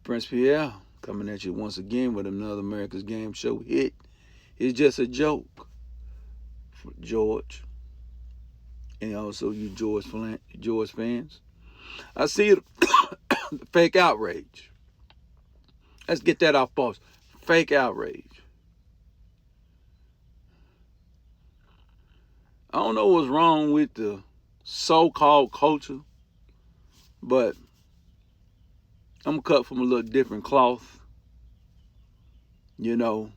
Prince Pierre coming at you once again with another America's Game Show hit. It's just a joke for George and also you George fans. I see it, fake outrage. Let's get that off first. Fake outrage. I don't know what's wrong with the so-called culture, but I'm cut from a little different cloth. You know,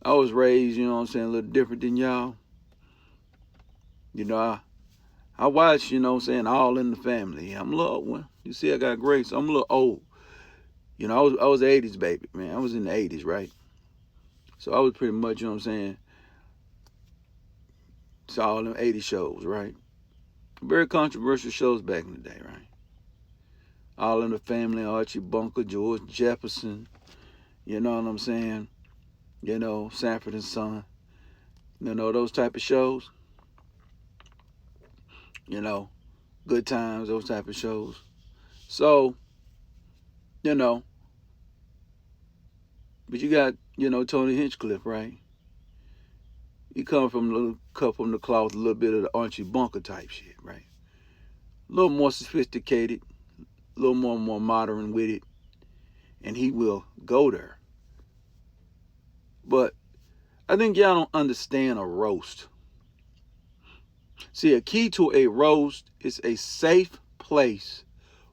I was raised, you know what I'm saying, a little different than y'all. You know, I watch, you know what I'm saying, All in the Family. I'm a little, well, you see I got gray, so I'm a little old. You know, I was an 80s baby, man. I was in the 80s, right? So I was pretty much, you know what I'm saying, it's all them 80 shows, right? Very controversial shows back in the day, right? All in the Family, Archie Bunker, George Jefferson, you know what I'm saying? You know, Sanford and Son, you know, those type of shows. You know, Good Times, those type of shows. So, you know, but you got, you know, Tony Hinchcliffe, right? He come from a little cut from the cloth, a little bit of the Archie Bunker type shit, right? A little more sophisticated, a little more modern with it, and he will go there. But I think y'all don't understand a roast. See, a key to a roast is a safe place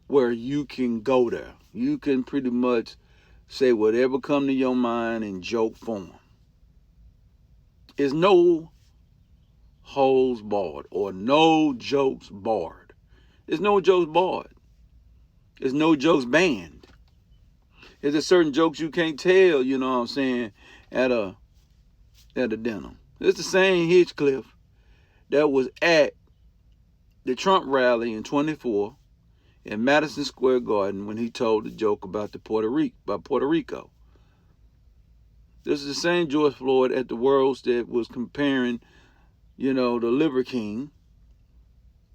where you can go there. You can pretty much say whatever come to your mind in joke form. It's no holds barred or no jokes barred. There's no jokes barred. There's no jokes banned. There's a certain jokes you can't tell, you know what I'm saying, at a dinner. It's the same Hinchcliffe that was at the Trump rally in 24 in Madison Square Garden when he told the joke about Puerto Rico. This is the same George Floyd at the Worlds that was comparing, you know, the Liver King.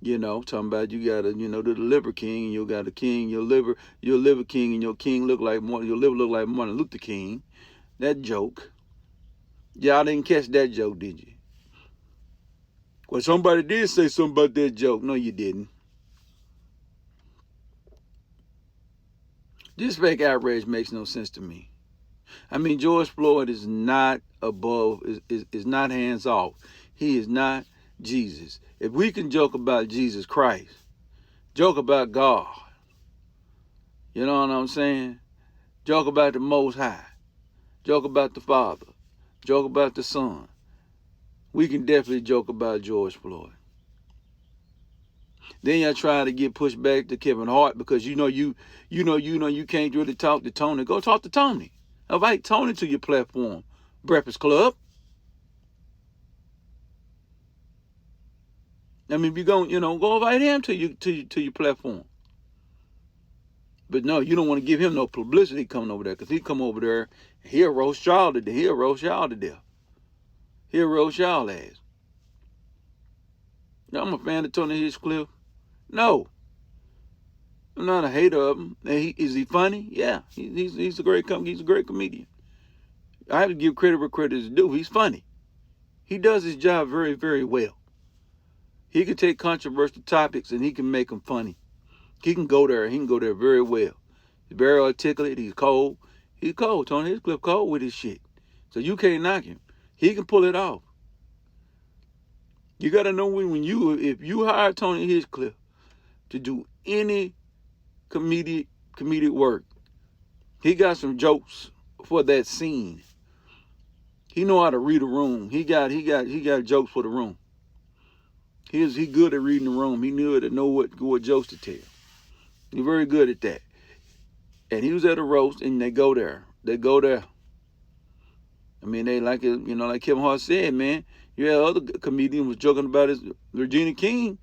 You know, talking about you got a, you know, the Liver King, and you got a king, your liver king, and your king look like your liver look like Martin Luther King. That joke. Y'all didn't catch that joke, did you? Well, somebody did say something about that joke. No, you didn't. This fake outrage makes no sense to me. I mean, George Floyd is not above, is not hands off. He is not Jesus. If we can joke about Jesus Christ, joke about God, you know what I'm saying? Joke about the Most High, joke about the Father, joke about the Son, we can definitely joke about George Floyd. Then y'all try to get pushed back to Kevin Hart because you can't really talk to Tony. Go talk to Tony. Invite Tony to your platform, Breakfast Club. I mean, if you're going, go invite him to your platform. But no, you don't want to give him no publicity coming over there because he come over there, he'll roast y'all to death. He'll roast y'all to death. He'll roast y'all ass. Now, I'm a fan of Tony Hinchcliffe. No. I'm not a hater of him. Is he funny? Yeah. He's a great comedian. I have to give credit where credit is due. He's funny. He does his job very, very well. He can take controversial topics and he can make them funny. He can go there. He can go there very well. He's very articulate. He's cold. He's cold. Tony Hinchcliffe cold with his shit. So you can't knock him. He can pull it off. You got to know if you hire Tony Hinchcliffe to do any comedic work, he got some jokes for that scene. He know how to read a room. He got jokes for the room. He good at reading the room. He knew to know what jokes to tell. He's very good at that. And he was at a roast, and they go there. I mean, they like it, like Kevin Hart said, man. You had other comedian was joking about his Regina King.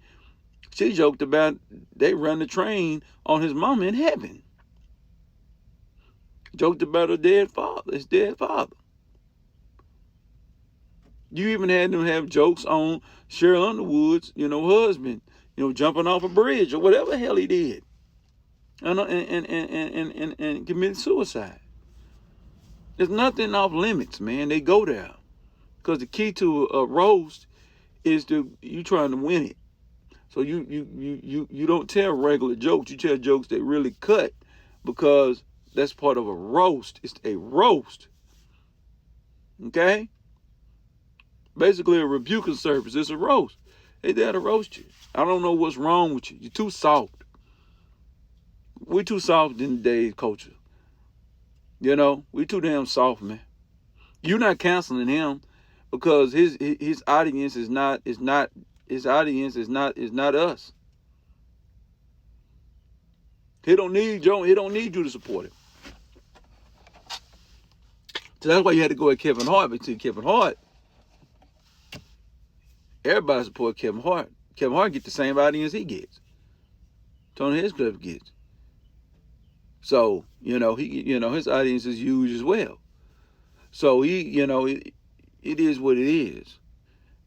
She joked about they run the train on his mama in heaven. Joked about his dead father. You even had them have jokes on Cheryl Underwood's, husband, jumping off a bridge or whatever the hell he did. and committed suicide. There's nothing off limits, man. They go there because the key to a roast is you trying to win it. So you don't tell regular jokes. You tell jokes that really cut, because that's part of a roast. It's a roast. Okay? Basically a rebuking service. It's a roast. They there to roast you. I don't know what's wrong with you. You're too soft. We're too soft in today's culture. You know, we too damn soft, man. You're not canceling him because his audience is not us. He don't need you to support him. So that's why you had to go at Kevin Hart. But to Kevin Hart, everybody support Kevin Hart. Kevin Hart get the same audience he gets. Tony Hinchcliffe gets. So, his audience is huge as well. So it is what it is.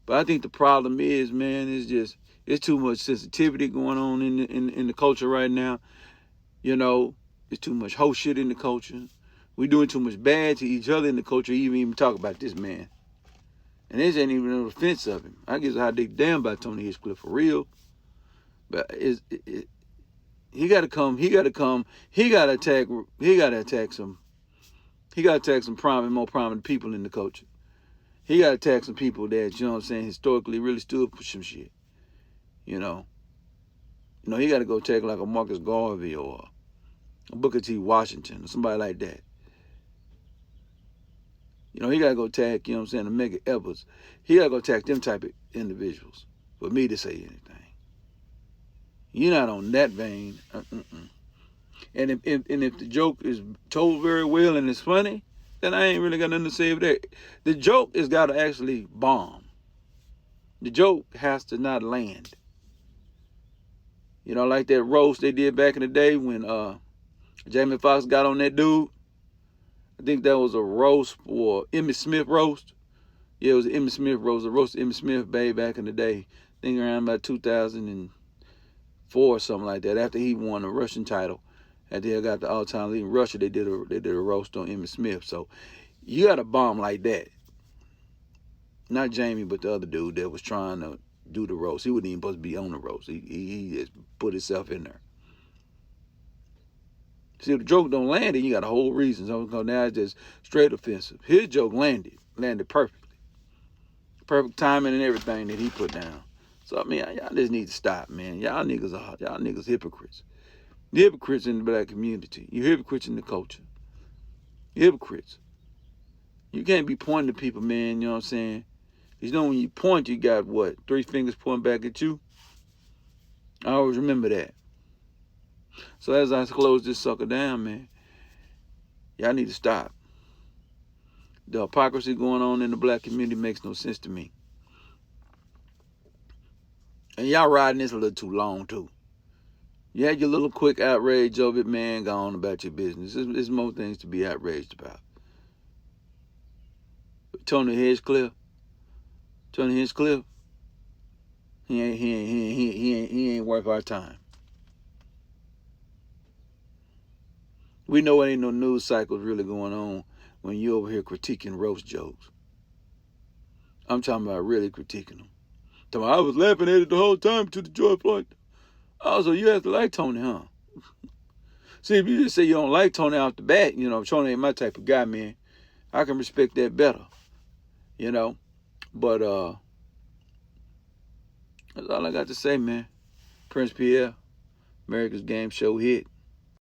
But I think the problem is, man, it's too much sensitivity going on in the culture right now. It's too much whole shit in the culture. We're doing too much bad to each other in the culture, even talk about this man. And this ain't even an offense of him. I guess I dig damn about Tony Hinchcliffe for real. But he gotta come. He gotta attack some more prominent people in the culture. He gotta attack some people that, historically really stood for some shit. He gotta go attack like a Marcus Garvey or a Booker T. Washington or somebody like that. He gotta go attack, a Medgar Evers. He gotta go attack them type of individuals for me to say anything. You're not on that vein. And if the joke is told very well and it's funny, then I ain't really got nothing to say with that. The joke has got to actually bomb. The joke has to not land. Like that roast they did back in the day when Jamie Foxx got on that dude. I think that was a roast for Emmitt Smith roast. Yeah, it was an Emmitt Smith roast. A roast of Emmitt Smith back in the day. I think around about 2004 or something like that. After he won the Russian title. After he got the all-time lead in Russia, they did a roast on Emmitt Smith. So you got a bomb like that. Not Jamie, but the other dude that was trying to do the roast. He wasn't even supposed to be on the roast. He just put himself in there. See, if the joke don't land, then you got a whole reason. So now it's just straight offensive. His joke landed perfectly. Perfect timing and everything that he put down. So, I mean, y'all just need to stop, man. Y'all niggas hypocrites. You're hypocrites in the black community. You're hypocrites in the culture. You're hypocrites. You can't be pointing to people, man, you know what I'm saying? Because when you point, you got what? 3 fingers pointing back at you? I always remember that. So as I close this sucker down, man, y'all need to stop. The hypocrisy going on in the black community makes no sense to me. And y'all riding this a little too long, too. You had your little quick outrage of it, man. Go on about your business. There's more things to be outraged about. But Tony Hinchcliffe, he ain't worth our time. We know it ain't no news cycles really going on when you over here critiquing roast jokes. I'm talking about really critiquing them. I was laughing at it the whole time to the George Floyd. Also, you have to like Tony, huh? See, if you just say you don't like Tony off the bat, Tony ain't my type of guy, man. I can respect that better, But that's all I got to say, man. Prince Pierre, America's Game Show hit.